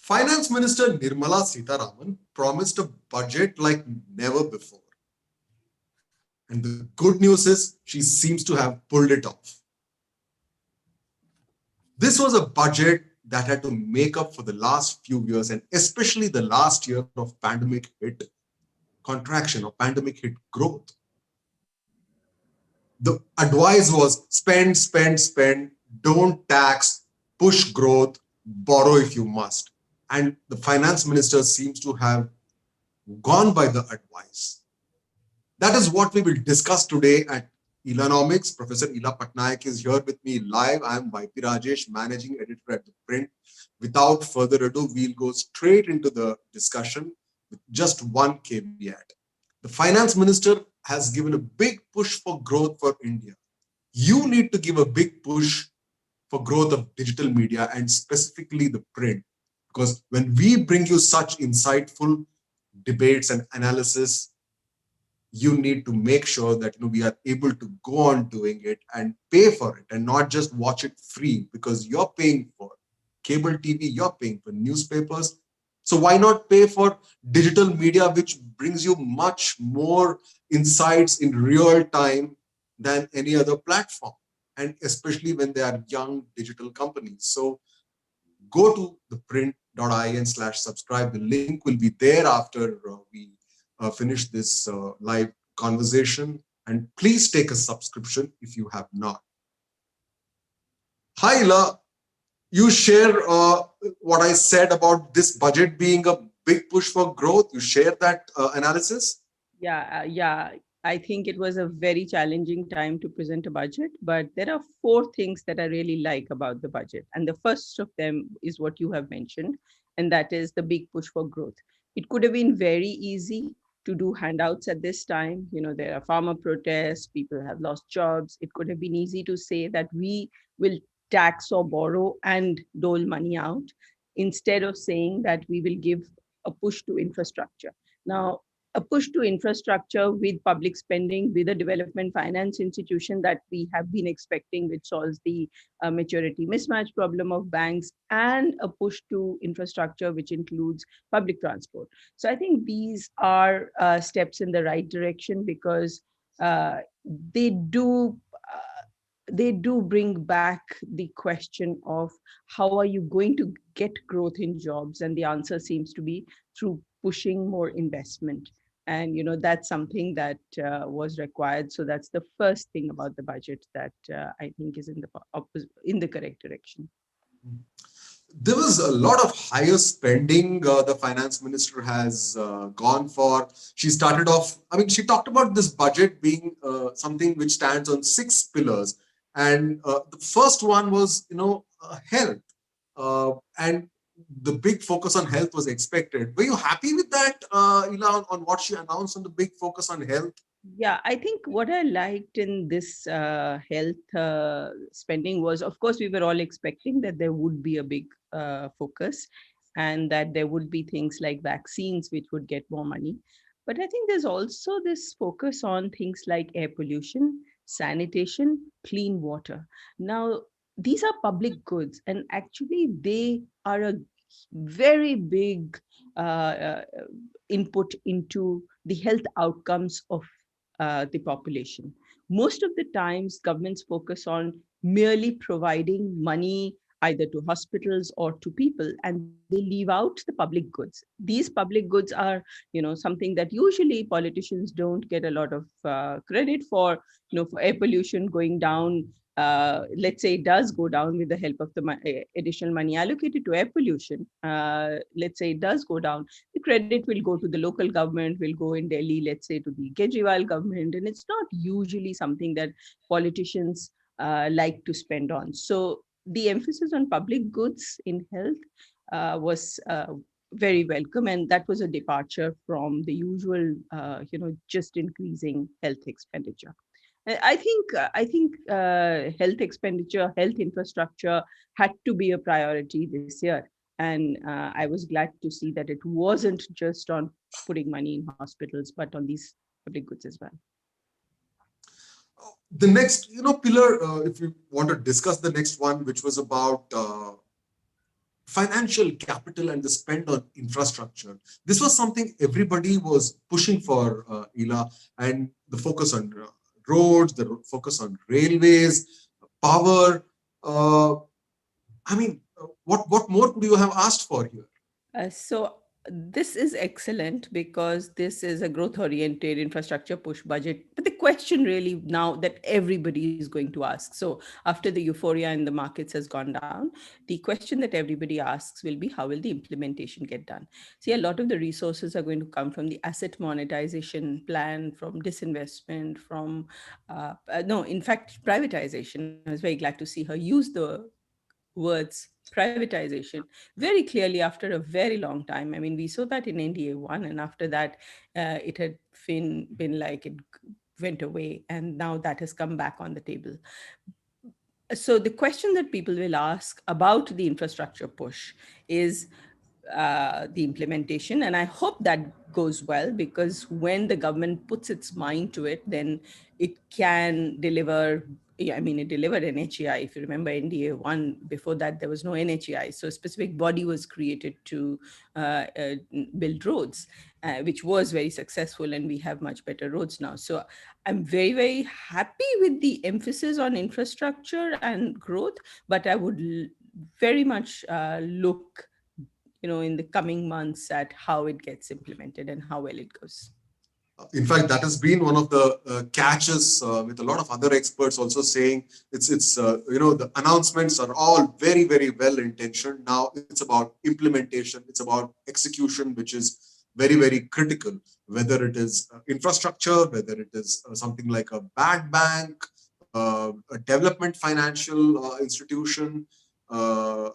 Finance Minister Nirmala Sitharaman promised a budget like never before. And the good news is she seems to have pulled it off. This was a budget that had to make up for the last few years, and especially the last year of pandemic hit contraction or pandemic hit growth. The advice was spend, spend, spend, don't tax, push growth, borrow if you must. And the finance minister seems to have gone by the advice. That is what we will discuss today at Ilanomics. Professor Ila Patnaik is here with me live. I am YP Rajesh, managing editor at ThePrint. Without further ado, we'll go straight into the discussion with just one caveat. The finance minister has given a big push for growth for India. You need to give a big push for growth of digital media and specifically the print. Because when we bring you such insightful debates and analysis, you need to make sure that we are able to go on doing it and pay for it and not just watch it free, because you're paying for cable TV, you're paying for newspapers. So why not pay for digital media, which brings you much more insights in real time than any other platform, and especially when they are young digital companies. So go to theprint.in/subscribe. The link will be there after we finish this live conversation. And please take a subscription if you have not. Hi, Ila. You share what I said about this budget being a big push for growth. You share that analysis? Yeah. I think it was a very challenging time to present a budget, but there are four things that I really like about the budget. And the first of them is what you have mentioned, and that is the big push for growth. It could have been very easy to do handouts at this time. There are farmer protests, people have lost jobs. It could have been easy to say that we will tax or borrow and dole money out, instead of saying that we will give a push to infrastructure. Now, a push to infrastructure with public spending, with a development finance institution that we have been expecting, which solves the maturity mismatch problem of banks, and a push to infrastructure, which includes public transport. So I think these are steps in the right direction, because uh, they do they do bring back the question of how are you going to get growth in jobs, and the answer seems to be through pushing more investment. And that's something that was required. So that's the first thing about the budget that I think is in the correct direction. There was a lot of higher spending the finance minister has gone for. She started off, she talked about this budget being something which stands on 6 pillars. And the first one was, health. And the big focus on health was expected. Were you happy with that, Ila, on what she announced on the big focus on health? Yeah, I think what I liked in this health spending was, of course, we were all expecting that there would be a big focus, and that there would be things like vaccines which would get more money. But I think there's also this focus on things like air pollution, sanitation, clean water. Now, these are public goods, and actually they are a very big input into the health outcomes of the population. Most of the times, governments focus on merely providing money either to hospitals or to people, and they leave out the public goods. These public goods are, something that usually politicians don't get a lot of credit for. For air pollution going down, let's say it does go down with the help of the additional money allocated to air pollution. Let's say it does go down, the credit will go to the local government, will go in Delhi, let's say to the Kejriwal government, and it's not usually something that politicians like to spend on. So the emphasis on public goods in health was very welcome, and that was a departure from the usual, just increasing health expenditure. I think health expenditure, health infrastructure had to be a priority this year, and I was glad to see that it wasn't just on putting money in hospitals, but on these public goods as well. The next, pillar, if you want to discuss the next one, which was about financial capital and the spend on infrastructure. This was something everybody was pushing for, Ila, and the focus on roads, the focus on railways, power. Uh, what more could you have asked for here? So this is excellent because this is a growth oriented infrastructure push budget. But the question really now that everybody is going to ask, so after the euphoria in the markets has gone down, the question that everybody asks will be how will the implementation get done? See, a lot of the resources are going to come from the asset monetization plan, from disinvestment, from no, in fact, privatization. I was very glad to see her use the words privatization very clearly after a very long time. I mean, we saw that in NDA 1, and after that, it had been like it went away, and now that has come back on the table. So, the question that people will ask about the infrastructure push is the implementation. And I hope that goes well, because when the government puts its mind to it, then it can deliver. Yeah, I mean, it delivered an HEI. If you remember NDA 1, before that, there was no NHEI. So a specific body was created to build roads, which was very successful. And we have much better roads now. So I'm very, very happy with the emphasis on infrastructure and growth. But I would very much look in the coming months at how it gets implemented and how well it goes. In fact, that has been one of the catches, with a lot of other experts also saying it's the announcements are all very, very well intentioned. Now it's about implementation, it's about execution, which is very, very critical. Whether it is infrastructure, whether it is something like a bad bank, a development financial institution, uh,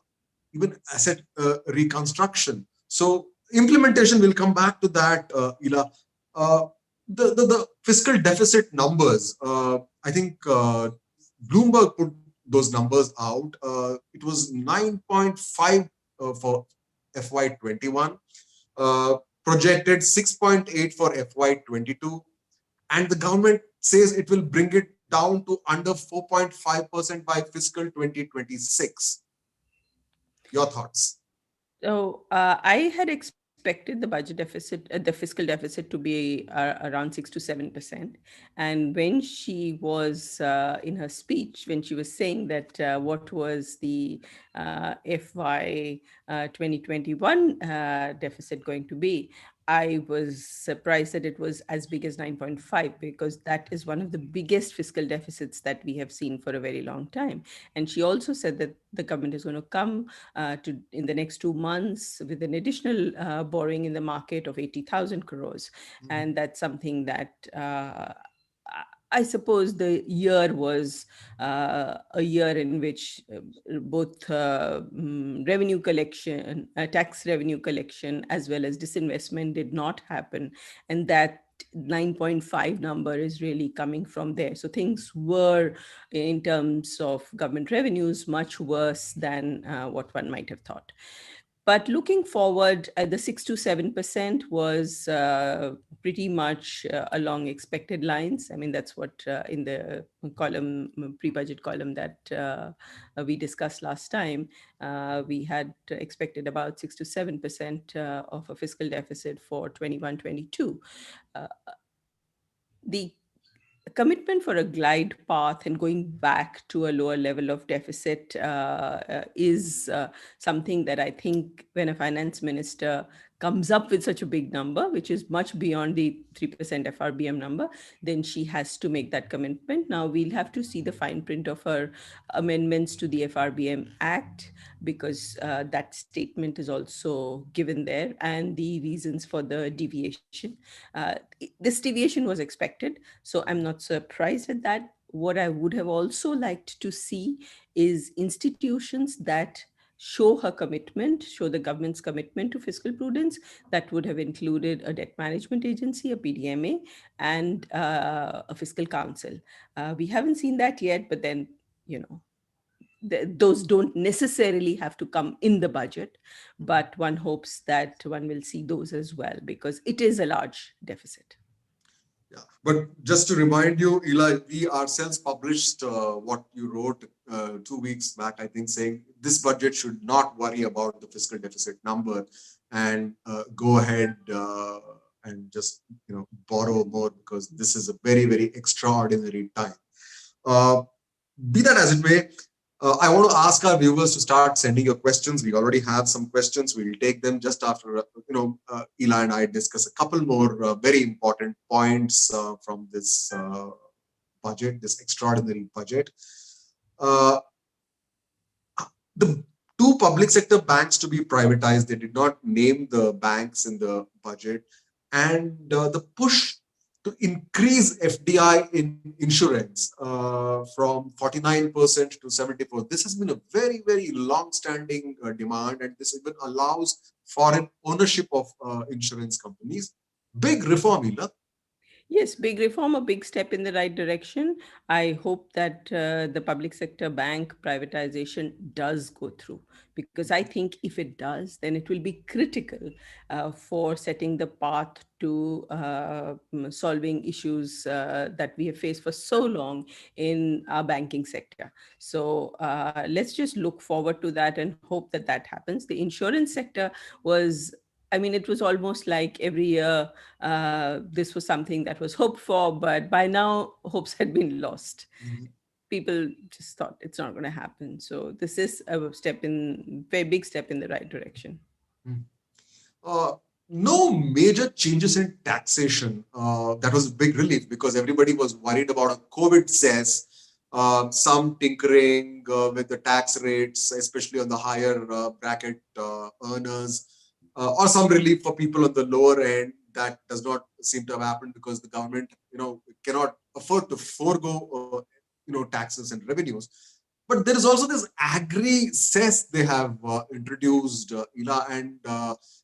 even asset reconstruction. So implementation, will come back to that, Ila. Uh, the fiscal deficit numbers, I think Bloomberg put those numbers out. It was 9.5 for FY21, projected 6.8 for FY22, and the government says it will bring it down to under 4.5% by fiscal 2026. Your thoughts? So I had expected the budget deficit, the fiscal deficit, to be around 6 to 7%. And when she was in her speech, when she was saying that what was the FY 2021 deficit going to be, I was surprised that it was as big as 9.5, because that is one of the biggest fiscal deficits that we have seen for a very long time. And she also said that the government is going to come to in the next 2 months with an additional borrowing in the market of 80,000 crores. And that's something that I suppose the year was a year in which both revenue collection, tax revenue collection, as well as disinvestment did not happen. And that 9.5 number is really coming from there. So things were, in terms of government revenues, much worse than what one might have thought. But looking forward, the 6 to 7% was pretty much along expected lines. I mean, that's what in the column, pre-budget column that we discussed last time, we had expected about 6 to 7% of a fiscal deficit for 21-22. Uh, the commitment for a glide path and going back to a lower level of deficit is something that I think when a finance minister comes up with such a big number, which is much beyond the 3% FRBM number, then she has to make that commitment. Now we'll have to see the fine print of her amendments to the FRBM Act, because that statement is also given there, and the reasons for the deviation. This deviation was expected, so I'm not surprised at that. What I would have also liked to see is institutions that show her commitment, show the government's commitment to fiscal prudence. That would have included a debt management agency, a PDMA, and a fiscal council. We haven't seen that yet, but then, you know, those don't necessarily have to come in the budget, but one hopes that one will see those as well, because it is a large deficit. Yeah, but just to remind you, Eli, we ourselves published what you wrote 2 weeks back, I think, saying this budget should not worry about the fiscal deficit number and go ahead and just borrow more because this is a very very extraordinary time. Uh, be that as it may, I want to ask our viewers to start sending your questions. We already have some questions. We'll take them just after Ela and I discuss a couple more very important points from this budget, this extraordinary budget. Uh, the two public sector banks to be privatized. They did not name the banks in the budget, and the push to increase FDI in insurance from 49% to 74%. This has been a very, very long-standing demand, and this even allows foreign ownership of insurance companies. Big reform, Ila. Yes, big reform, a big step in the right direction. I hope that the public sector bank privatization does go through, because I think if it does, then it will be critical for setting the path to solving issues that we have faced for so long in our banking sector. So let's just look forward to that and hope that that happens. The insurance sector was, I mean, it was almost like every year this was something that was hoped for, but by now hopes had been lost. People just thought it's not going to happen. So this is a step in, very big step in the right direction. Mhm. Uh, no major changes in taxation. That was a big relief because everybody was worried about a COVID cess, some tinkering with the tax rates, especially on the higher bracket earners, or some relief for people on the lower end. That does not seem to have happened because the government, cannot afford to forego, taxes and revenues. But there is also this agri cess they have introduced, Ila, and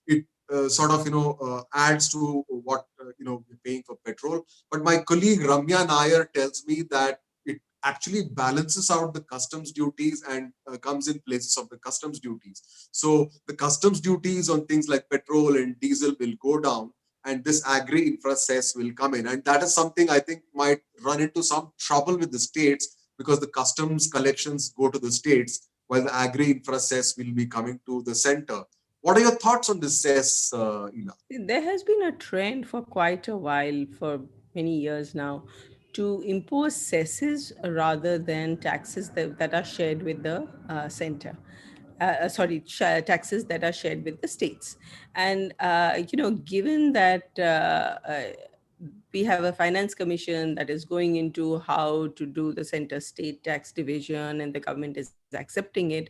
it sort of adds to what we're paying for petrol. But my colleague Ramya Nair tells me that it actually balances out the customs duties and comes in places of the customs duties. So the customs duties on things like petrol and diesel will go down, and this agri infra cess will come in, and that is something I think might run into some trouble with the states because the customs collections go to the states while the agri infra cess will be coming to the center. What are your thoughts on this cess, Ina? There has been a trend for quite a while, for many years now, to impose cesses rather than taxes that are shared with the center. Sorry, taxes that are shared with the states. And, given that we have a finance commission that is going into how to do the center state tax division, and the government is accepting it,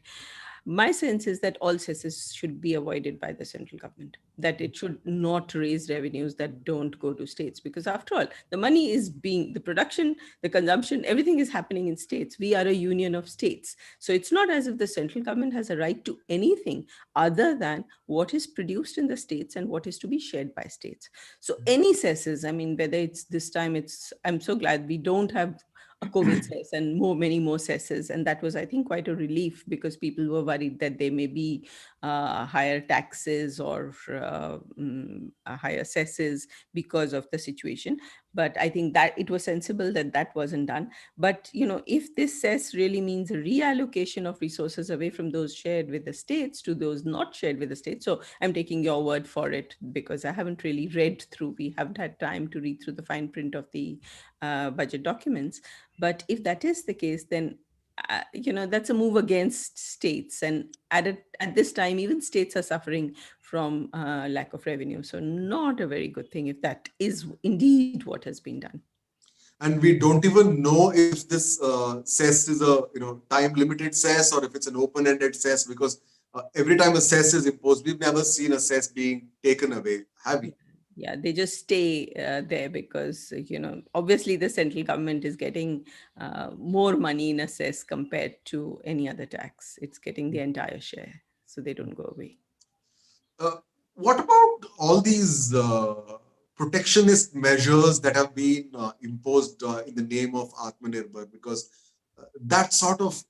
my sense is that all cesses should be avoided by the central government, that it should not raise revenues that don't go to states, because after all, the money is being, the production, the consumption, everything is happening in states. We are a union of states. So it's not as if the central government has a right to anything other than what is produced in the states and what is to be shared by states. So any cesses, I mean, whether it's this time, it's, I'm so glad we don't have a COVID cess and many more cesses. And that was, I think, quite a relief, because people were worried that there may be higher taxes or higher cesses because of the situation. But I think that it was sensible that that wasn't done. But, if this cess really means a reallocation of resources away from those shared with the states to those not shared with the states. So I'm taking your word for it, because I haven't really read through, we haven't had time to read through the fine print of the budget documents. But if that is the case, then that's a move against states, and at this time, even states are suffering from lack of revenue. So not a very good thing if that is indeed what has been done. And we don't even know if this cess is a time limited cess or if it's an open ended cess because every time a cess is imposed, we've never seen a cess being taken away, have we? Yeah, they just stay there because obviously the central government is getting more money in assess compared to any other tax. It's getting the entire share, so they don't go away. Uh, what about all these protectionist measures that have been imposed in the name of Atmanirbhar? Because that sort of,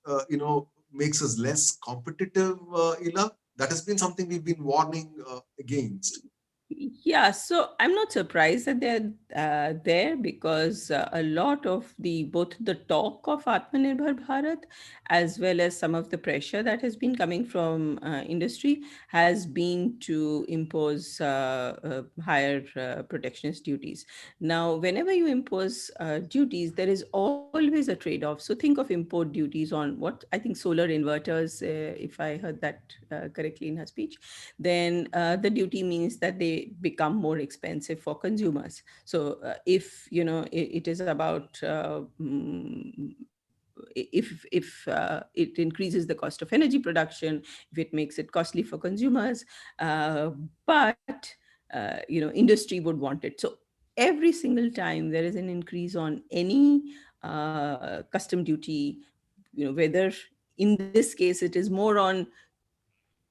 makes us less competitive, Ila. That has been something we've been warning against. Yeah, so I'm not surprised that they're there, because a lot of the both the talk of Atmanirbhar Bharat as well as some of the pressure that has been coming from industry has been to impose higher protectionist duties. Now, whenever you impose duties, there is always a trade-off. So think of import duties on what I think solar inverters, if I heard that correctly in her speech, then the duty means that they become more expensive for consumers. So if it is about if it increases the cost of energy production, if it makes it costly for consumers, but industry would want it. So every single time there is an increase on any custom duty, whether in this case it is more on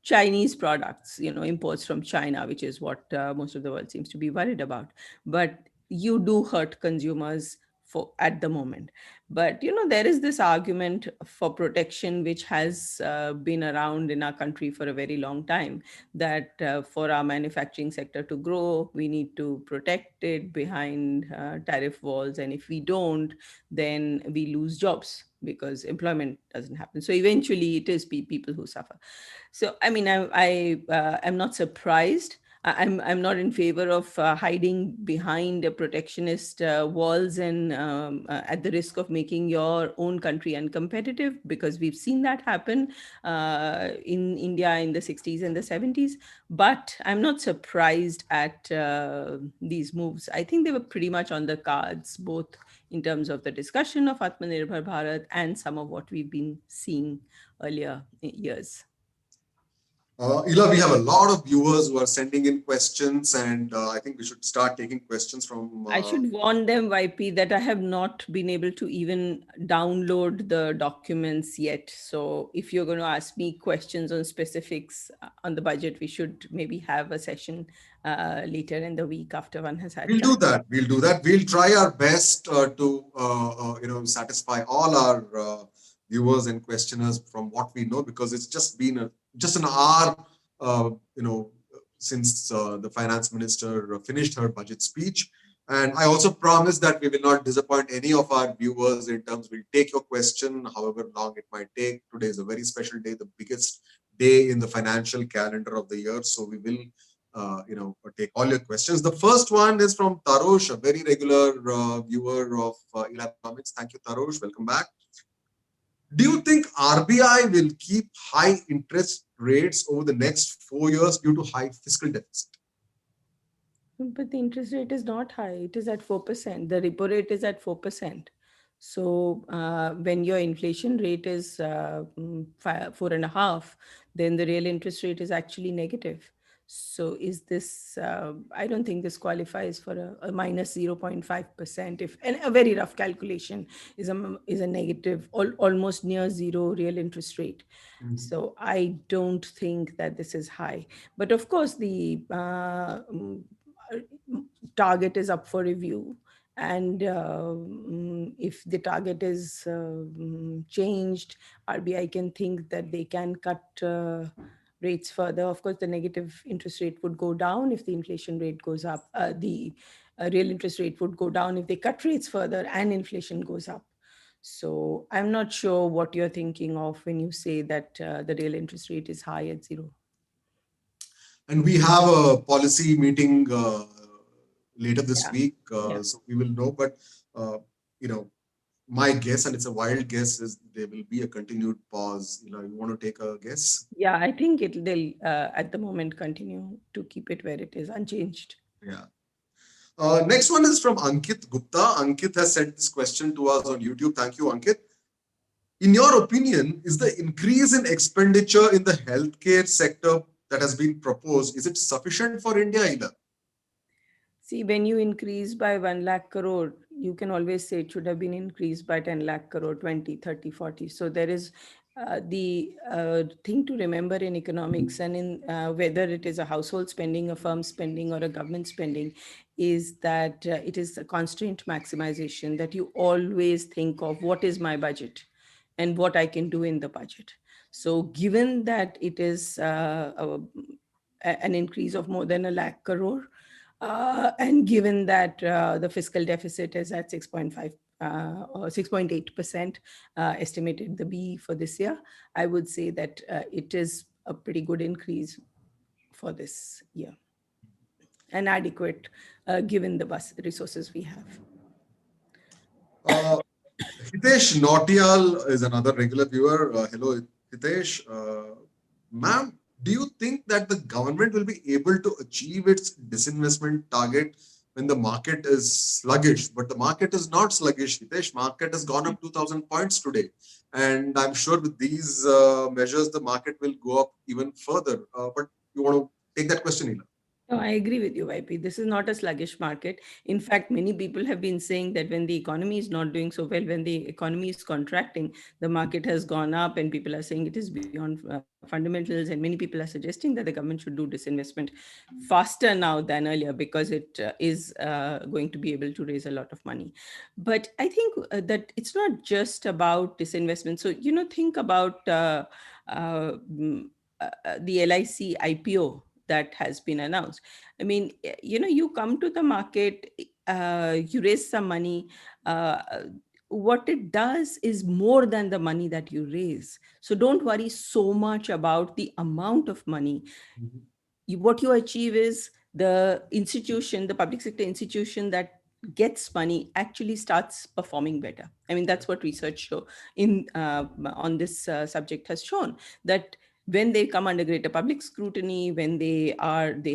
Chinese products, imports from China, which is what most of the world seems to be worried about. But you do hurt consumers for at the moment. But there is this argument for protection, which has been around in our country for a very long time, that for our manufacturing sector to grow, we need to protect it behind tariff walls, and if we don't, then we lose jobs because employment doesn't happen. So eventually, it is people who suffer. So, I mean, I am not surprised. I'm not in favor of hiding behind a protectionist walls and at the risk of making your own country uncompetitive, because we've seen that happen in India in the 60s and the 70s. But I'm not surprised at these moves. I think they were pretty much on the cards, both in terms of the discussion of Atmanirbhar Bharat and some of what we've been seeing earlier years. Ila, we have a lot of viewers who are sending in questions, and I think we should start taking questions from. I should warn them, YP, that I have not been able to even download the documents yet. So if you're going to ask me questions on specifics on the budget, we should maybe have a session later in the week after one has had We'll do time. that. We'll do that. We'll try our best to satisfy all our viewers and questioners from what we know, because it's just been just an hour uh, you know since the finance minister finished her budget speech. And I also promise that we will not disappoint any of our viewers in terms we'll take your question, however long it might take. Today is a very special day, the biggest day in the financial calendar of the year. So we will take all your questions. The first one is from Tarosh, a very regular viewer of Ilanomics. Thank you, Tarosh. Welcome back. Do you think RBI will keep high interest rates over the next 4 years due to high fiscal deficit? But the interest rate is not high. It is at 4%. The repo rate is at 4%. So when your inflation rate is 4.5, then the real interest rate is actually negative. So is this? I don't think this qualifies for a minus 0.5%. If and a very rough calculation is a negative, almost near zero real interest rate. So I don't think that this is high. But of course, the target is up for review, and if the target is changed, RBI can think that they can cut rates further. Of course, the negative interest rate would go down if the inflation rate goes up. The real interest rate would go down if they cut rates further and inflation goes up. So I'm not sure what you're thinking of when you say that the real interest rate is high at zero. And we have a policy meeting later this Yeah. week, Yeah. so we will know. But you know, my guess, and it's a wild guess, is there will be a continued pause. You want to take a guess? Yeah, I think they'll at the moment continue to keep it where it is, unchanged. Yeah. Next one is from Ankit Gupta. Ankit has sent this question to us on YouTube. Thank you, Ankit. In your opinion, is the increase in expenditure in the healthcare sector that has been proposed, is it sufficient for India either? See, when you increase by 1 lakh crore, you can always say it should have been increased by 10 lakh crore, 20, 30, 40. So there is the thing to remember in economics, and in whether it is a household spending, a firm spending, or a government spending, is that it is a constraint maximization, that you always think of what is my budget and what I can do in the budget. So given that it is an increase of more than a lakh crore. And given that the fiscal deficit is at 6.5 or 6.8% estimated the B for this year, I would say that it is a pretty good increase for this year and adequate given the resources we have. Uh, Hitesh Nautiyal is another regular viewer. Hello, Hitesh. Ma'am, do you think that the government will be able to achieve its disinvestment target when the market is sluggish? But the market is not sluggish, Hitesh. Market has gone up 2,000 points today. And I'm sure with these measures, the market will go up even further. But you want to take that question, Ila? No, I agree with you, YP. This is not a sluggish market. In fact, many people have been saying that when the economy is not doing so well, when the economy is contracting, the market has gone up, and people are saying it is beyond fundamentals. And many people are suggesting that the government should do disinvestment faster now than earlier because it is going to be able to raise a lot of money. But I think that it's not just about disinvestment. So, think about mm, the LIC IPO that has been announced. I mean, you come to the market, you raise some money. Uh, what it does is more than the money that you raise. So don't worry so much about the amount of money. What you achieve is the institution, the public sector institution that gets money actually starts performing better. I mean, that's what research show in on this subject has shown, that when they come under greater public scrutiny, when they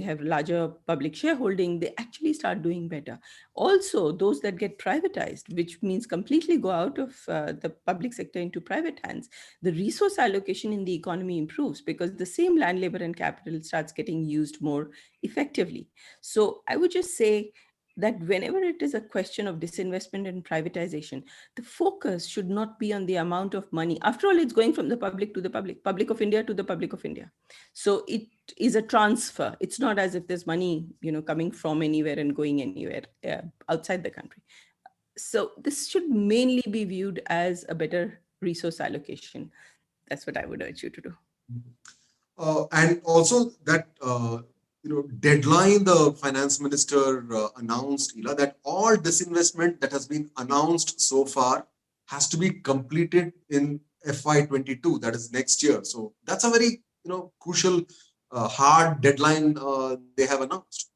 have larger public shareholding, they actually start doing better. Also, those that get privatized, which means completely go out of the public sector into private hands, the resource allocation in the economy improves because the same land, labor, and capital starts getting used more effectively. So I would just say that whenever it is a question of disinvestment and privatization, the focus should not be on the amount of money. After all, it's going from the public to the public of India to the public of India. So it is a transfer. It's not as if there's money, coming from anywhere and going anywhere outside the country. So this should mainly be viewed as a better resource allocation. That's what I would urge you to do. And also that deadline the finance minister announced, Ila, that all disinvestment that has been announced so far has to be completed in FY22, that is next year. So that's a very crucial, hard deadline they have announced.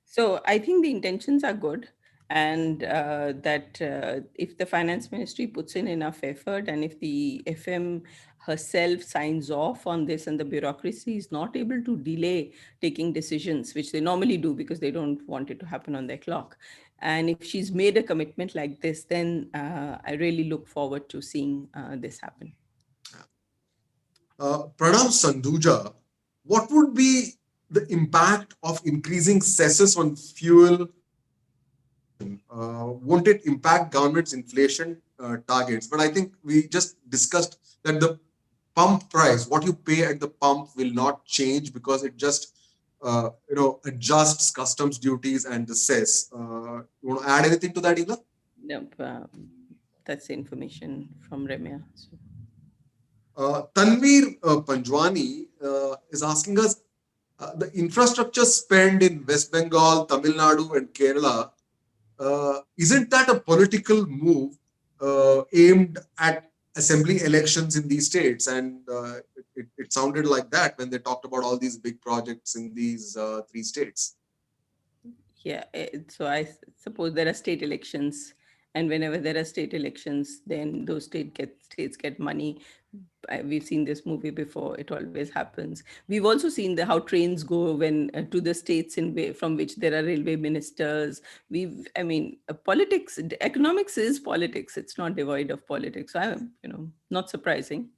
So I think the intentions are good, and that if the finance ministry puts in enough effort, and if the FM herself signs off on this, and the bureaucracy is not able to delay taking decisions, which they normally do because they don't want it to happen on their clock. And if she's made a commitment like this, then I really look forward to seeing this happen. Pranav Sandhuja, what would be the impact of increasing cesses on fuel? Won't it impact government's inflation targets? But I think we just discussed that the pump price, what you pay at the pump, will not change because it just adjusts customs duties and the cess. You want to add anything to that, Ila? Nope, that's the information from Remya. So. Tanveer Panjwani is asking us, the infrastructure spend in West Bengal, Tamil Nadu, and Kerala, isn't that a political move aimed at assembly elections in these states? And it sounded like that when they talked about all these big projects in these three states. Yeah, so I suppose there are state elections, and whenever there are state elections, then those states get money. We've seen this movie before. It always happens. We've also seen how trains go when to the states from which there are railway ministers. I mean, politics, economics is politics. It's not devoid of politics. So I'm, not surprising.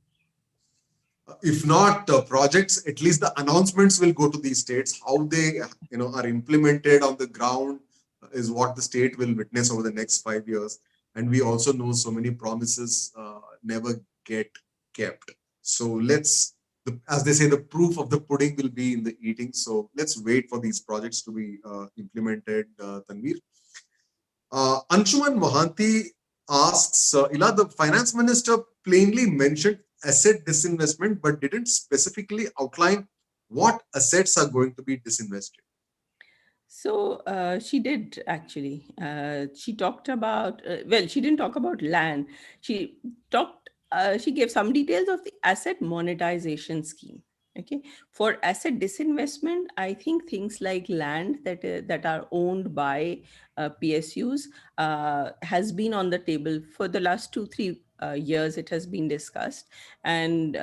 If not projects, at least the announcements will go to these states. How they are implemented on the ground is what the state will witness over the next 5 years. And we also know so many promises never get kept. So as they say, the proof of the pudding will be in the eating. So let's wait for these projects to be implemented, Tanveer. Anshuman Mohanty asks, Ila, the finance minister plainly mentioned asset disinvestment, but didn't specifically outline what assets are going to be disinvested? So she did actually. She talked about, well, she didn't talk about land. She she gave some details of the asset monetization scheme. Okay. For asset disinvestment, I think things like land that are owned by PSUs has been on the table for the last 2-3 years. It has been discussed. And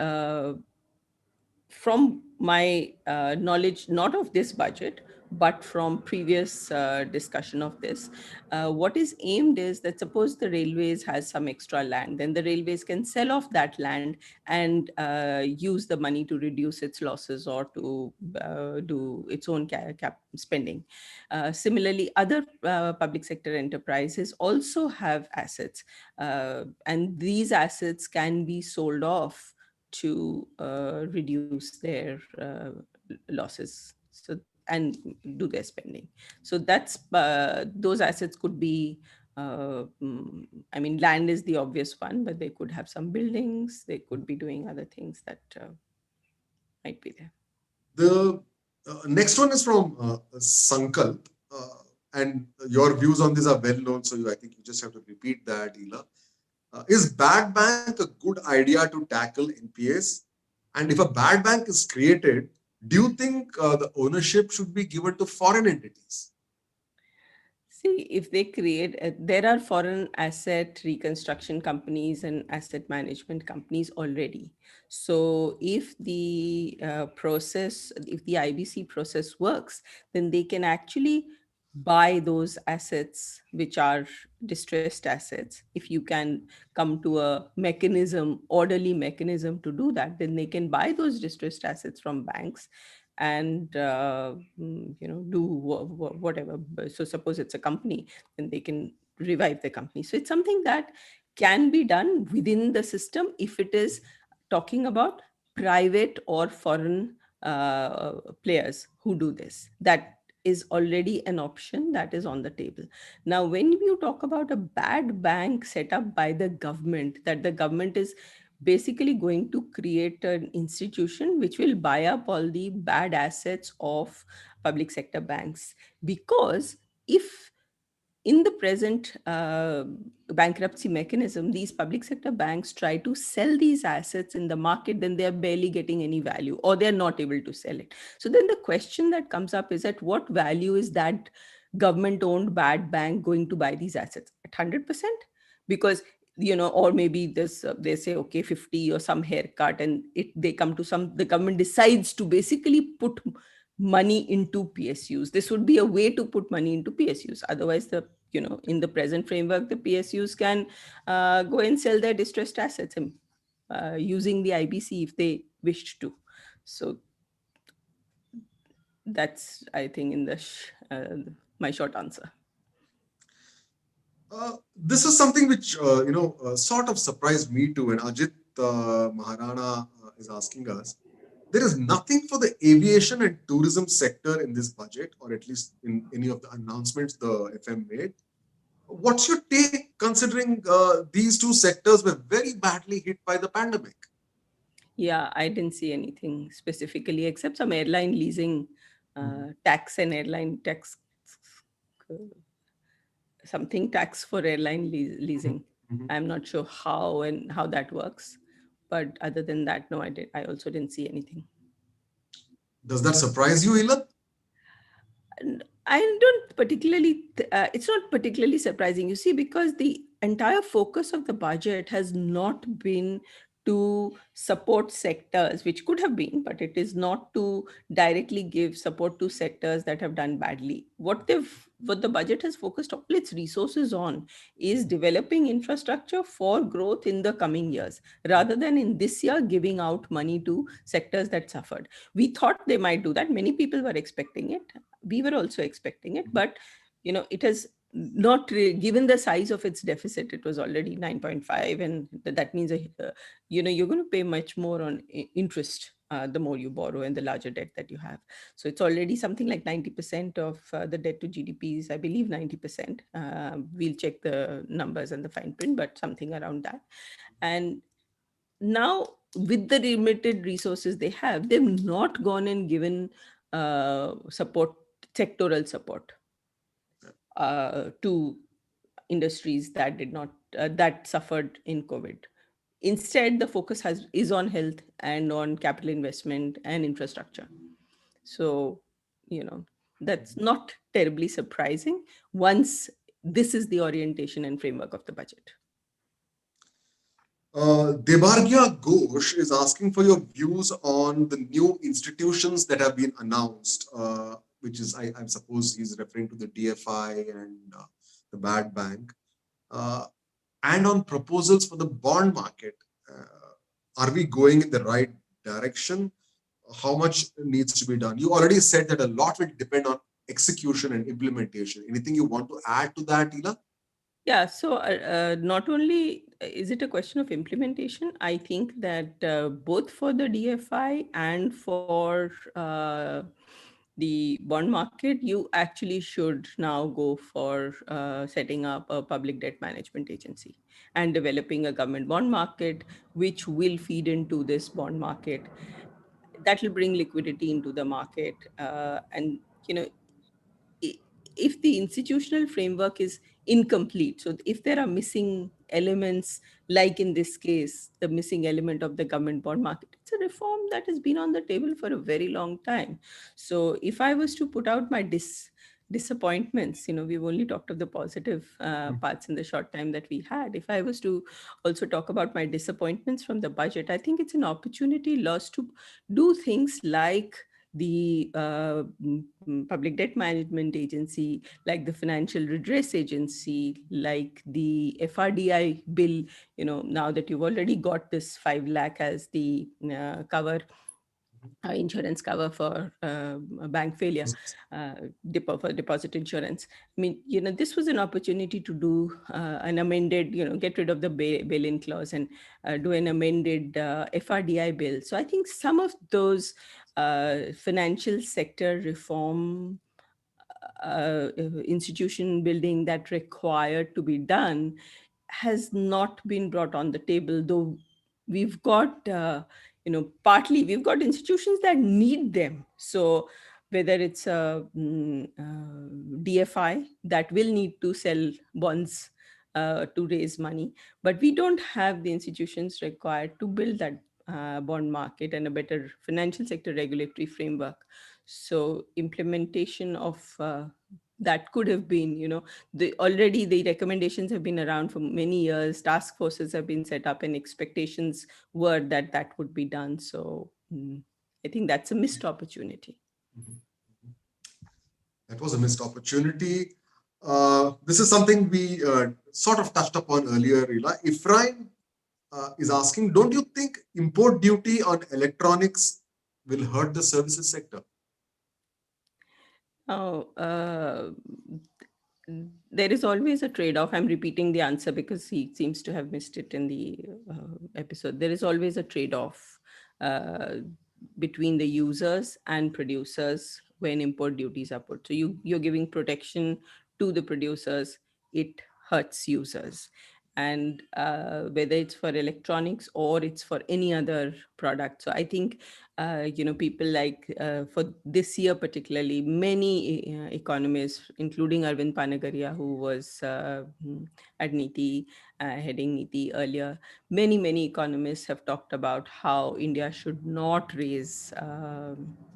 from my knowledge, not of this budget, but from previous discussion of this, what is aimed is that suppose the railways has some extra land, then the railways can sell off that land and use the money to reduce its losses or to do its own spending. Similarly, other public sector enterprises also have assets, and these assets can be sold off to reduce their losses, so and do their spending. So that's those assets could be I mean, land is the obvious one, but they could have some buildings, they could be doing other things that might be there. The next one is from Sankalp, and your views on this are well known, so I think you just have to repeat that, Ela. Is bad bank a good idea to tackle NPAs? And if a bad bank is created, do you think the ownership should be given to foreign entities? See, if they create, there are foreign asset reconstruction companies and asset management companies already. So, if the if the IBC process works, then they can actually buy those assets which are distressed assets. If you can come to a mechanism, orderly mechanism to do that, then they can buy those distressed assets from banks and do whatever. So suppose it's a company, then they can revive the company. So it's something that can be done within the system if it is talking about private or foreign players who do this. That is already an option that is on the table. Now, when you talk about a bad bank set up by the government, that the government is basically going to create an institution which will buy up all the bad assets of public sector banks. Because if in the present bankruptcy mechanism, these public sector banks try to sell these assets in the market, then they are barely getting any value or they're not able to sell it. So then the question that comes up is, at what value is that government owned bad bank going to buy these assets? At 100%? Because or maybe this they say okay, 50 or some haircut, and they come to some, the government decides to basically put money into PSUs. This would be a way to put money into PSUs. Otherwise, in the present framework, the PSUs can go and sell their distressed assets using the IBC if they wished to. So that's, I think, in the my short answer. This is something which sort of surprised me too. And Ajit Maharana is asking us. There is nothing for the aviation and tourism sector in this budget, or at least in any of the announcements the FM made. What's your take considering these two sectors were very badly hit by the pandemic? Yeah, I didn't see anything specifically except some airline leasing tax and airline tax, uh, something tax for airline Mhm. leasing. Mhm. I'm not sure how that works, but other than that, no, I also didn't see anything. Does that surprise you, Ilan? And I don't particularly, it's not particularly surprising, you see, because the entire focus of the budget has not been to support sectors, which could have been, but it is not to directly give support to sectors that have done badly. What the budget has focused all its resources on is developing infrastructure for growth in the coming years, rather than in this year giving out money to sectors that suffered. We thought they might do that. Many people were expecting it, we were also expecting it, but it has not given the size of its deficit. It was already 9.5, and that means you're going to pay much more on interest the more you borrow and the larger debt that you have. So it's already something like 90% of the debt to GDP is, I believe, 90%. We'll check the numbers and the fine print, but something around that. And now with the limited resources they have, they've not gone and given support, sectoral support to industries that did not that suffered in COVID. Instead, the focus is on health and on capital investment and infrastructure. So, you know, that's not terribly surprising once this is the orientation and framework of the budget. Debargya Ghosh is asking for your views on the new institutions that have been announced, which is, I suppose, he's referring to the DFI and the Bad Bank, uh, and on proposals for the bond market. Are we going in the right direction? How much needs to be done? You already said that a lot will depend on execution and implementation. Anything you want to add to that, Ila? Yeah, so not only is it a question of implementation, I think that both for the DFI and for the bond market, you actually should now go for setting up a public debt management agency and developing a government bond market, which will feed into this bond market. That will bring liquidity into the market, and you know i- if the institutional framework is incomplete, so if there are missing elements, like in this case the missing element of the government bond market, it's a reform that has been on the table for a very long time. So if I was to put out my disappointments, we've only talked of the positive parts in the short time that we had. If I was to also talk about my disappointments from the budget, I think it's an opportunity lost to do things like the public debt management agency, like the financial redress agency, like the FRDI bill. Now that you've already got this 5 lakh as the cover, insurance cover for a bank failure, uh, for deposit insurance. I mean, this was an opportunity to do an amended, get rid of the bail-in clause and do an amended FRDI bill. So I think some of those financial sector reform institution building that required to be done has not been brought on the table, though we've got partly we've got institutions that need them. So whether it's a DFI that will need to sell bonds to raise money, but we don't have the institutions required to build that bond market and a better financial sector regulatory framework. So implementation of that could have been, already the recommendations have been around for many years, task forces have been set up, and expectations were that that would be done. So I think that's a missed opportunity. Mhm. That was a missed opportunity. This is something we sort of touched upon earlier, Ila. Ifraim is asking, don't you think import duty on electronics will hurt the services sector? Oh, there is always a trade-off. I'm repeating the answer because he seems to have missed it in the episode. There is always a trade-off uh, between the users and producers when import duties are put. So you're giving protection to the producers, it hurts users. And whether it's for electronics or it's for any other product. So I think people like for this year particularly, many economists, including Arvind Panagaria, who was at Niti, heading Niti earlier, many economists have talked about how India should not raise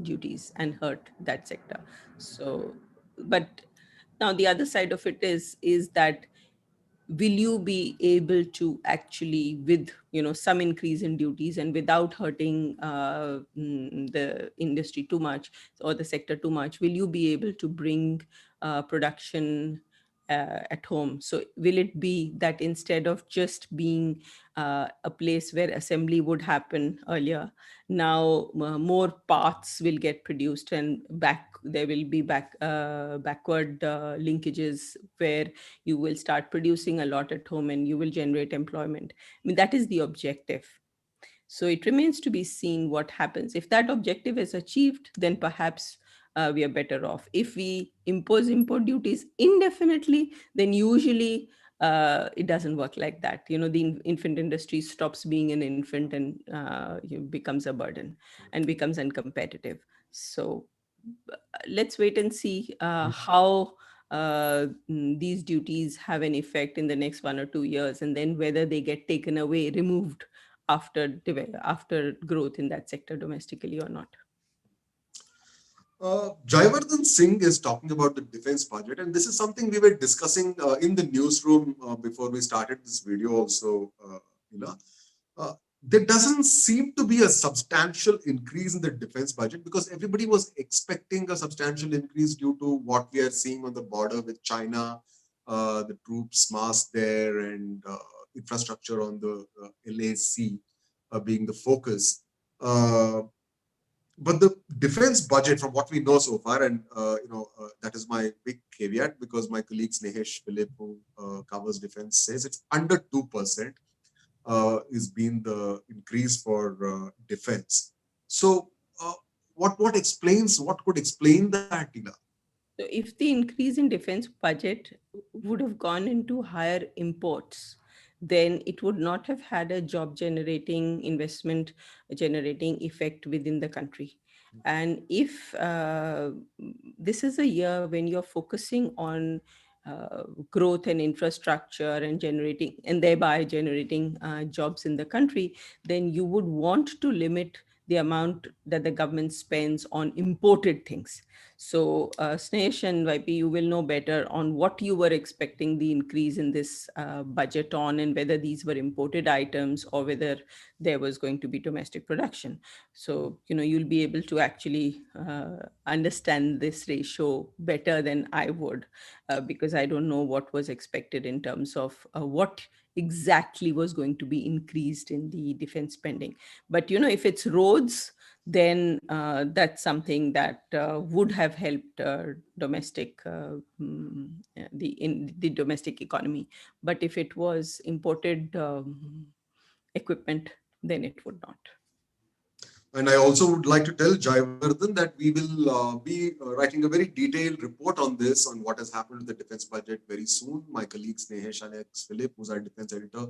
duties and hurt that sector. So, but now the other side of it is that will you be able to actually, with some increase in duties and without hurting the industry too much or the sector too much, will you be able to bring production at home? So will it be that instead of just being a place where assembly would happen earlier, now more parts will get produced, and there will be backward linkages where you will start producing a lot at home and you will generate employment. I mean, that is the objective. So it remains to be seen what happens. If that objective is achieved, then perhaps we are better off. If we impose import duties indefinitely, then usually it doesn't work like that. The infant industry stops being an infant and becomes a burden and becomes uncompetitive. So let's wait and see how these duties have an effect in the next 1 or 2 years, and then whether they get taken away, removed after growth in that sector domestically or not. Jayavardhan Singh is talking about the defense budget, and this is something we were discussing in the newsroom before we started this video. Also, you know, uh, there doesn't seem to be a substantial increase in the defense budget because everybody was expecting a substantial increase due to what we are seeing on the border with China, the troops massed there, and infrastructure on the LAC being the focus. Uh, but the defense budget, from what we know so far, and that is my big caveat because my colleague Snehesh Philip, who covers defense, says it's under 2% is being the increase for defense. So, what could explain that, Tina? So if the increase in defense budget would have gone into higher imports, then it would not have had a job generating, investment generating effect within the country. And if this is a year when you're focusing on growth and infrastructure and generating, and thereby generating jobs in the country, then you would want to limit the amount that the government spends on imported things. So, Snesh and YP, you will know better on what you were expecting the increase in this budget on, and whether these were imported items or whether there was going to be domestic production. So, you'll be able to actually understand this ratio better than I would, because I don't know what was expected in terms of what exactly was going to be increased in the defense spending. But, if it's roads, then that's something that would have helped the domestic economy. But if it was imported equipment, then it would not. And I also would like to tell Jayavardhan that we will be writing a very detailed report on this, on what has happened with the defense budget very soon. My colleague Snehesh Alex Philip, who's our defense editor,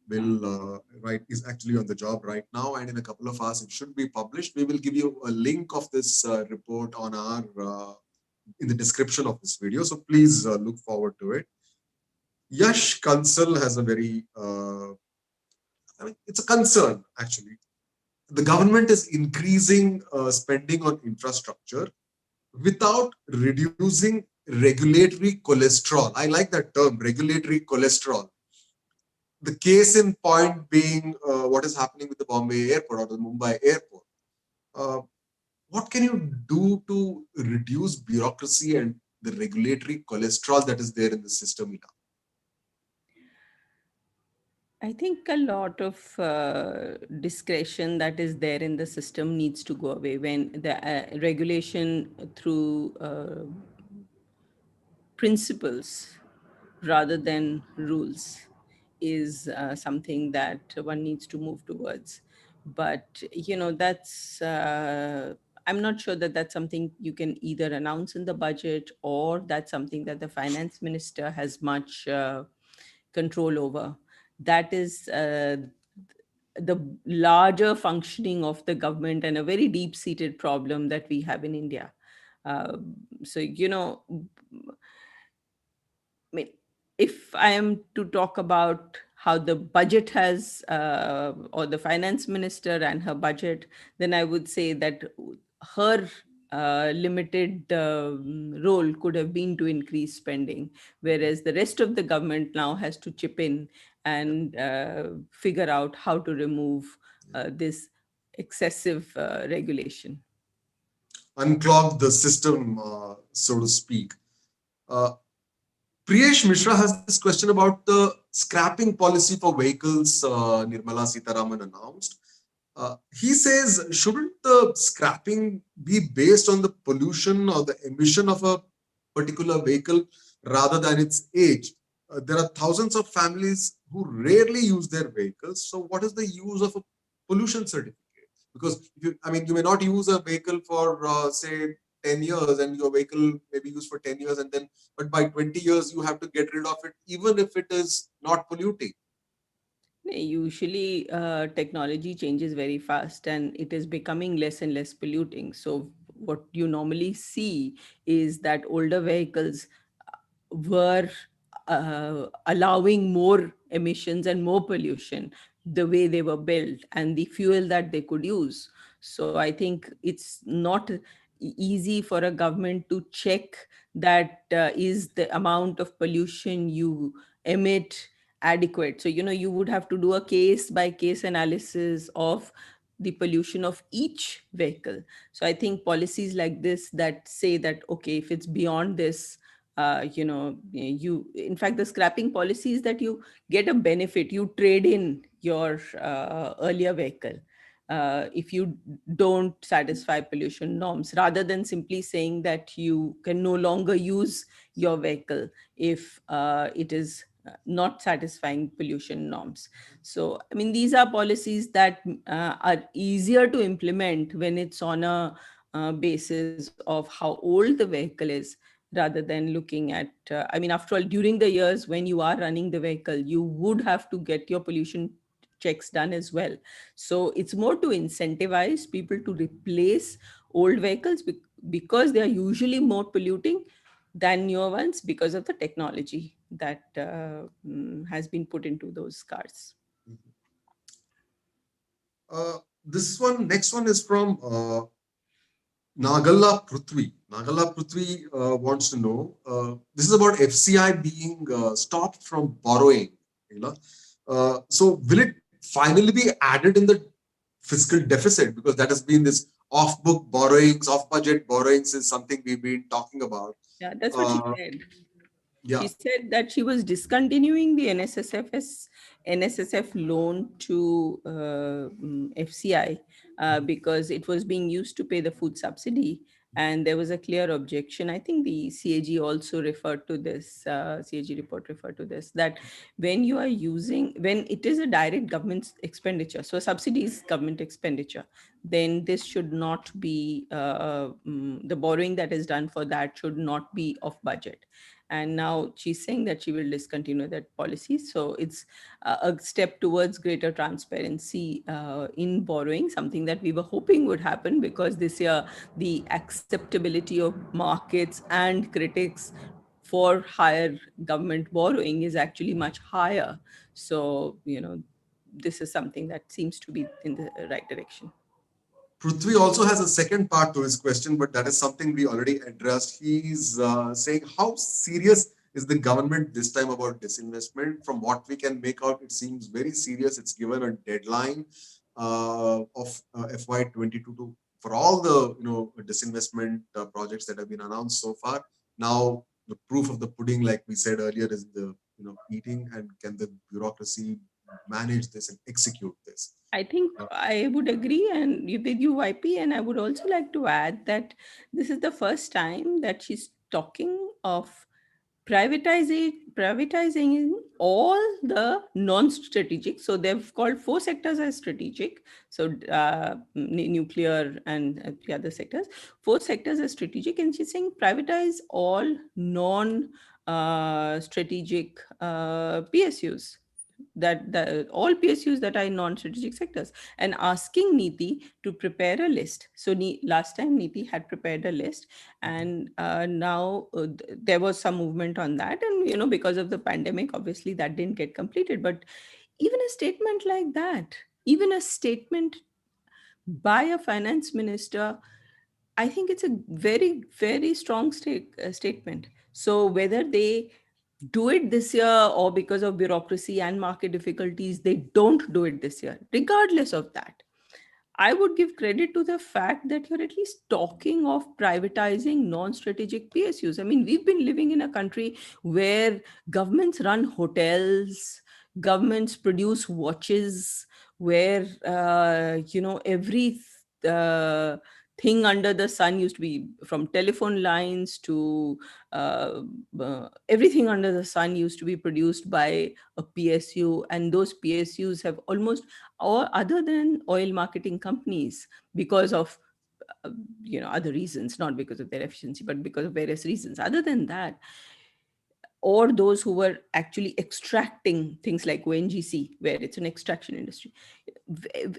will write, is actually on the job right now. And in a couple of hours, it should be published. We will give you a link of this report on our in the description of this video. So please look forward to it. Yash Kansal has a very, it's a concern actually. The government is increasing spending on infrastructure without reducing regulatory cholesterol. I like that term, regulatory cholesterol. The case in point being what is happening with the Bombay airport or the Mumbai airport. Uh, what can you do to reduce bureaucracy and the regulatory cholesterol that is there in the system? I think a lot of discretion that is there in the system needs to go away when the regulation through principles rather than rules is something that one needs to move towards. But I'm not sure that that's something you can either announce in the budget, or that's something that the finance minister has much control over. That is the larger functioning of the government, and a very deep seated problem that we have in India. So, I mean, if I am to talk about how the budget has, or the finance minister and her budget, then I would say that her limited role could have been to increase spending, whereas the rest of the government now has to chip in and figure out how to remove this excessive regulation. Unclog the system, so to speak. Uh, Priyesh Mishra has this question about the scrapping policy for vehicles Nirmala Sitaraman announced. He says, shouldn't the scrapping be based on the pollution or the emission of a particular vehicle rather than its age? There are thousands of families who rarely use their vehicles. So, what is the use of a pollution certificate? Because you may not use a vehicle for say 10 years and your vehicle may be used for 10 years, and then but by 20 years you have to get rid of it even if it is not polluting. Usually, technology changes very fast and it is becoming less and less polluting. So, what you normally see is that older vehicles were allowing more emissions and more pollution the way they were built and the fuel that they could use. So, I think it's not easy for a government to check that is the amount of pollution you emit adequate. So, you would have to do a case by case analysis of the pollution of each vehicle. So, I think policies like this that say that, okay, if it's beyond this, in fact, the scrapping policy is that you get a benefit, you trade in your earlier vehicle. If you don't satisfy pollution norms, rather than simply saying that you can no longer use your vehicle if it is not satisfying pollution norms. So, I mean, these are policies that are easier to implement when it's on a basis of how old the vehicle is, rather than looking at, I mean, after all, during the years when you are running the vehicle, you would have to get your pollution checks done as well. So, it's more to incentivize people to replace old vehicles because they are usually more polluting than newer ones because of the technology that has been put into those cars. This one, next one is from Nagalla Prithvi. Nagalla Prithvi wants to know, this is about FCI being stopped from borrowing. You know? So will it finally be added in the fiscal deficit? Because that has been this off-book borrowings, off-budget borrowings is something we've been talking about. Yeah, that's what she Uh, said. yeah. She said that she was discontinuing the NSSF loan to FCI because it was being used to pay the food subsidy, and there was a clear objection. I think the CAG also referred to this. CAG report referred to this, that when it is a direct government expenditure, so subsidy is government expenditure, then this should not be the borrowing that is done for that should not be off budget. And now she's saying that she will discontinue that policy. So it's a step towards greater transparency in borrowing, something that we were hoping would happen, because this year the acceptability of markets and critics for higher government borrowing is actually much higher. So, this is something that seems to be in the right direction. Prithvi also has a second part to his question, but that is something we already addressed. He's saying, how serious is the government this time about disinvestment? From what we can make out, it seems very serious. It's given a deadline of FY22 for all the disinvestment projects that have been announced so far. Now, the proof of the pudding, like we said earlier, is the eating, and can the bureaucracy manage this and execute this? I think Uh, I would agree and with you, YP, and I would also like to add that this is the first time that she's talking of privatizing all the non-strategic. So they've called four sectors as strategic. So nuclear and the other sectors. Four sectors as strategic, and she's saying privatize all non-strategic PSUs, that all PSUs that are in non-strategic sectors, and asking Niti to prepare a list. So last time Niti had prepared a list, and now there was some movement on that, and because of the pandemic, obviously that didn't get completed. But even a statement like that, even a statement by a finance minister, I think it's a very, very strong statement. So whether they do it this year or because of bureaucracy and market difficulties, they don't do it this year, regardless of that, I would give credit to the fact that you're at least talking of privatizing non-strategic PSUs. I mean, we've been living in a country where governments run hotels, governments produce watches, where every uh, thing under the sun used to be, from telephone lines to uh, everything under the sun used to be produced by a PSU, and those PSUs have almost, or other than oil marketing companies, because of uh, other reasons, not because of their efficiency, but because of various reasons. Other than that, or those who were actually extracting things like ONGC, where it's an extraction industry,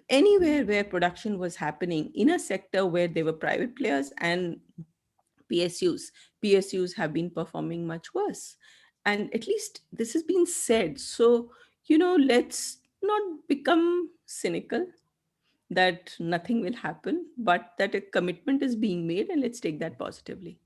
anywhere where production was happening in a sector where there were private players and PSUs, PSUs have been performing much worse. And at least this has been said. So, let's not become cynical that nothing will happen, but that a commitment is being made, and let's take that positively.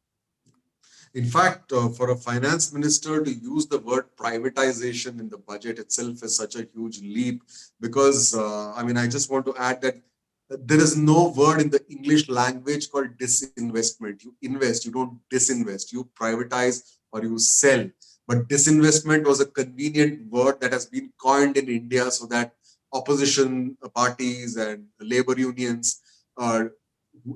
In fact, for a finance minister to use the word privatization in the budget itself is such a huge leap because, I mean, I just want to add that there is no word in the English language called disinvestment. You invest, you don't disinvest, you privatize or you sell. But disinvestment was a convenient word that has been coined in India so that opposition parties and labor unions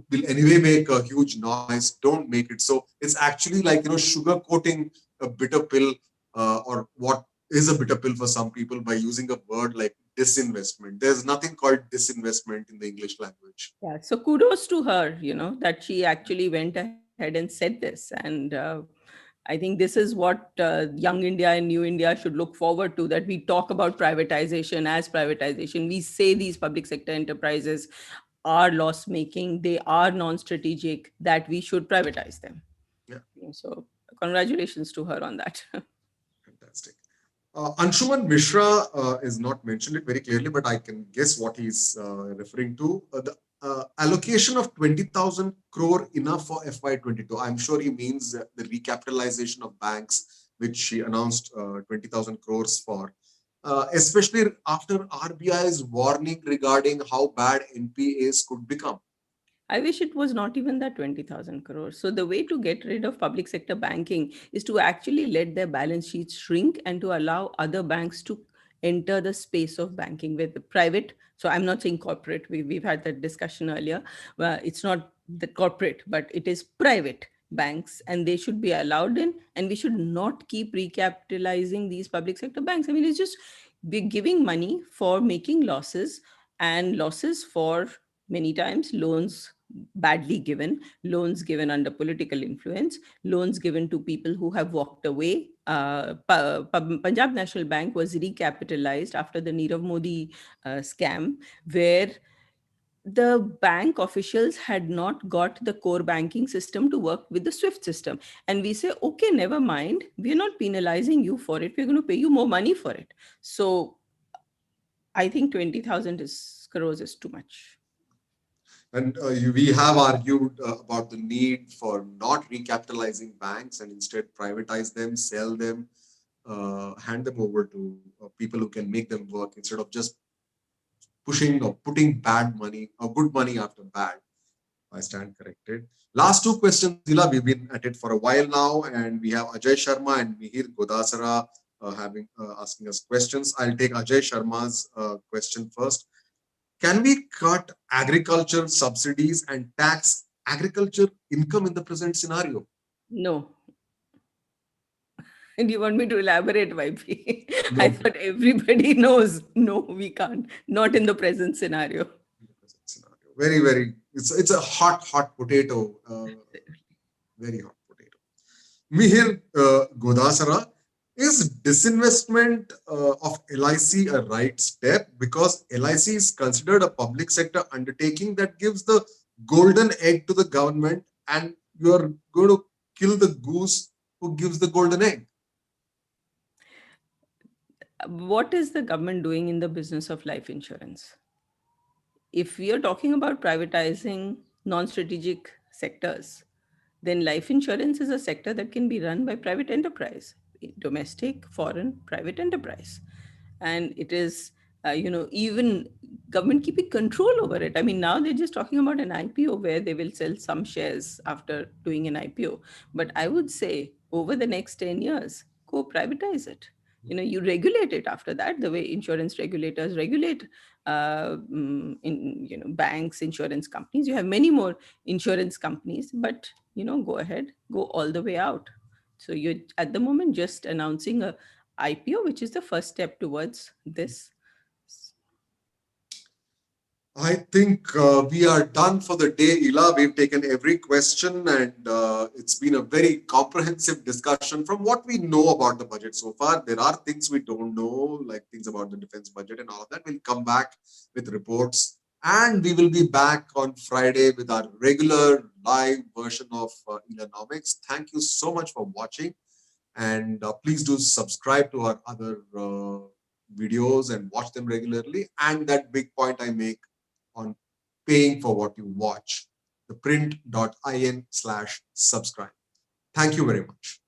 will anyway make a huge noise, don't make it. So it's actually like, sugarcoating a bitter pill, or what is a bitter pill for some people by using a word like disinvestment. There's nothing called disinvestment in the English language. Yeah. So kudos to her, that she actually went ahead and said this. And I think this is what young India and new India should look forward to, that we talk about privatization as privatization. We say these public sector enterprises are loss making, they are non strategic, that we should privatize them. Yeah, So, congratulations to her on that. fantastic. Anshuman Mishra is not mentioned it very clearly, but I can guess what he's referring to. The allocation of 20,000 crore enough for FY22. I'm sure he means the recapitalization of banks, which he announced 20,000 crores for. Especially after RBI's warning regarding how bad NPAs could become. I wish it was not even that 20,000 crores. So, the way to get rid of public sector banking is to actually let their balance sheets shrink and to allow other banks to enter the space of banking with the private. So, I'm not saying corporate, we've had that discussion earlier. It's not the corporate, but it is private banks, and they should be allowed in, and we should not keep recapitalizing these public sector banks. I mean, it's just we're giving money for making losses, and losses for many times loans badly given, loans given under political influence, loans given to people who have walked away. Punjab National Bank was recapitalized after the Nirav Modi scam, where the bank officials had not got the core banking system to work with the SWIFT system. And we say, okay, never mind, we're not penalizing you for it, we're going to pay you more money for it. So I think 20,000 crores is too much. And we have argued about the need for not recapitalizing banks and instead privatize them, sell them, hand them over to people who can make them work instead of just pushing or putting bad money or good money after bad. I stand corrected. Last two questions, Zila. We've been at it for a while now, and we have Ajay Sharma and Mihir Godasara having asking us questions. I'll take Ajay Sharma's question first. Can we cut agriculture subsidies and tax agriculture income in the present scenario? No. And you want me to elaborate, YP? I No. thought everybody knows. No, we can't. Not in the present scenario. In the present scenario. Very, very. It's a hot potato. Very hot potato. Mihir Godasara, is disinvestment of LIC a right step? Because LIC is considered a public sector undertaking that gives the golden egg to the government, and you are going to kill the goose who gives the golden egg. What is the government doing in the business of life insurance? If we are talking about privatizing non strategic sectors, then life insurance is a sector that can be run by private enterprise, domestic, foreign, private enterprise. And it is, even government keeping control over it. I mean, now they're just talking about an IPO where they will sell some shares after doing an IPO. But I would say over the next 10 years, go privatize it. You regulate it after that, the way insurance regulators regulate in banks, insurance companies. You have many more insurance companies, but go ahead, go all the way out. So you're at the moment just announcing a IPO, which is the first step towards this. I think we are done for the day, Ila. We've taken every question, and it's been a very comprehensive discussion. From what we know about the budget so far, there are things we don't know, like things about the defense budget and all of that. We'll come back with reports, and we will be back on Friday with our regular live version of Ilanomics. Thank you so much for watching, and please do subscribe to our other videos and watch them regularly. And that big point I make on paying for what you watch, theprint.in/subscribe. Thank you very much.